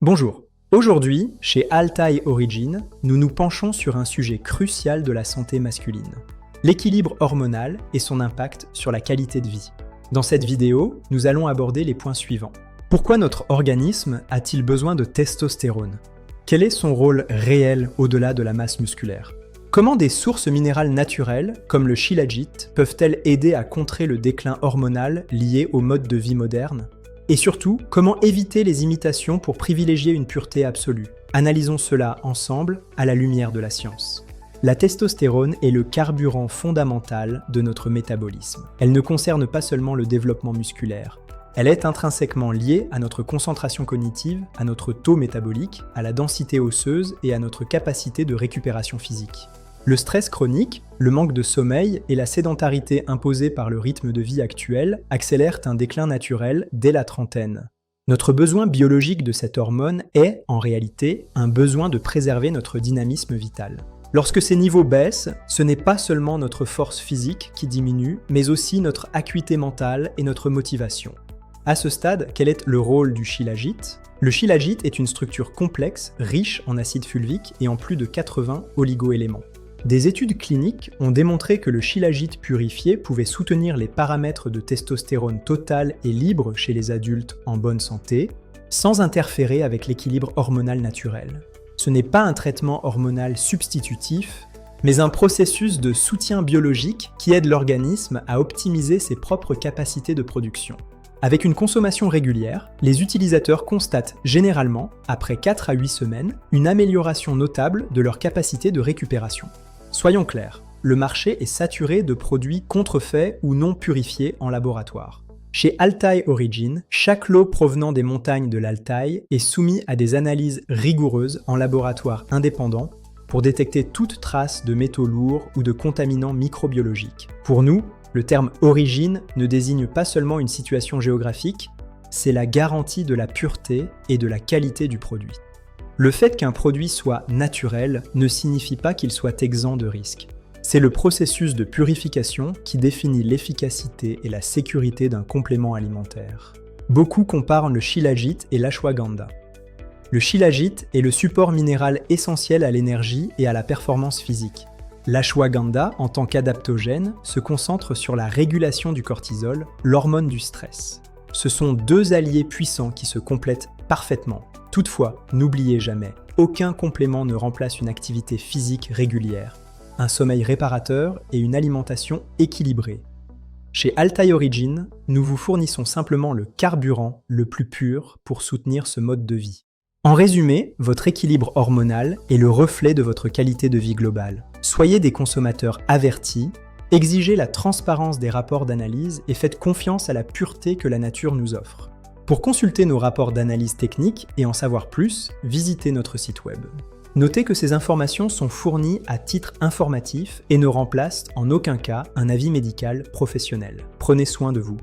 Bonjour. Aujourd'hui, chez Altai Origin, nous nous penchons sur un sujet crucial de la santé masculine, l'équilibre hormonal et son impact sur la qualité de vie. Dans cette vidéo, nous allons aborder les points suivants. Pourquoi notre organisme a-t-il besoin de testostérone? Quel est son rôle réel au-delà de la masse musculaire? Comment des sources minérales naturelles, comme le shilajit, peuvent-elles aider à contrer le déclin hormonal lié au mode de vie moderne? Et surtout, comment éviter les imitations pour privilégier une pureté absolue? Analysons cela ensemble à la lumière de la science. La testostérone est le carburant fondamental de notre métabolisme. Elle ne concerne pas seulement le développement musculaire. Elle est intrinsèquement liée à notre concentration cognitive, à notre taux métabolique, à la densité osseuse et à notre capacité de récupération physique. Le stress chronique, le manque de sommeil et la sédentarité imposée par le rythme de vie actuel accélèrent un déclin naturel dès la trentaine. Notre besoin biologique de cette hormone est, en réalité, un besoin de préserver notre dynamisme vital. Lorsque ces niveaux baissent, ce n'est pas seulement notre force physique qui diminue, mais aussi notre acuité mentale et notre motivation. À ce stade, quel est le rôle du shilajit? Le shilajit est une structure complexe, riche en acide fulvique et en plus de 80 oligoéléments. Des études cliniques ont démontré que le shilajit purifié pouvait soutenir les paramètres de testostérone total et libre chez les adultes en bonne santé, sans interférer avec l'équilibre hormonal naturel. Ce n'est pas un traitement hormonal substitutif, mais un processus de soutien biologique qui aide l'organisme à optimiser ses propres capacités de production. Avec une consommation régulière, les utilisateurs constatent généralement, après 4 à 8 semaines, une amélioration notable de leur capacité de récupération. Soyons clairs, le marché est saturé de produits contrefaits ou non purifiés en laboratoire. Chez Altai Origin, chaque lot provenant des montagnes de l'Altai est soumis à des analyses rigoureuses en laboratoire indépendant pour détecter toute trace de métaux lourds ou de contaminants microbiologiques. Pour nous, le terme « origine » ne désigne pas seulement une situation géographique, c'est la garantie de la pureté et de la qualité du produit. Le fait qu'un produit soit naturel ne signifie pas qu'il soit exempt de risques. C'est le processus de purification qui définit l'efficacité et la sécurité d'un complément alimentaire. Beaucoup comparent le shilajit et l'ashwagandha. Le shilajit est le support minéral essentiel à l'énergie et à la performance physique. L'ashwagandha, en tant qu'adaptogène, se concentre sur la régulation du cortisol, l'hormone du stress. Ce sont deux alliés puissants qui se complètent parfaitement. Toutefois, n'oubliez jamais, aucun complément ne remplace une activité physique régulière, un sommeil réparateur et une alimentation équilibrée. Chez Altai Origin, nous vous fournissons simplement le carburant le plus pur pour soutenir ce mode de vie. En résumé, votre équilibre hormonal est le reflet de votre qualité de vie globale. Soyez des consommateurs avertis, exigez la transparence des rapports d'analyse et faites confiance à la pureté que la nature nous offre. Pour consulter nos rapports d'analyse technique et en savoir plus, visitez notre site web. Notez que ces informations sont fournies à titre informatif et ne remplacent en aucun cas un avis médical professionnel. Prenez soin de vous.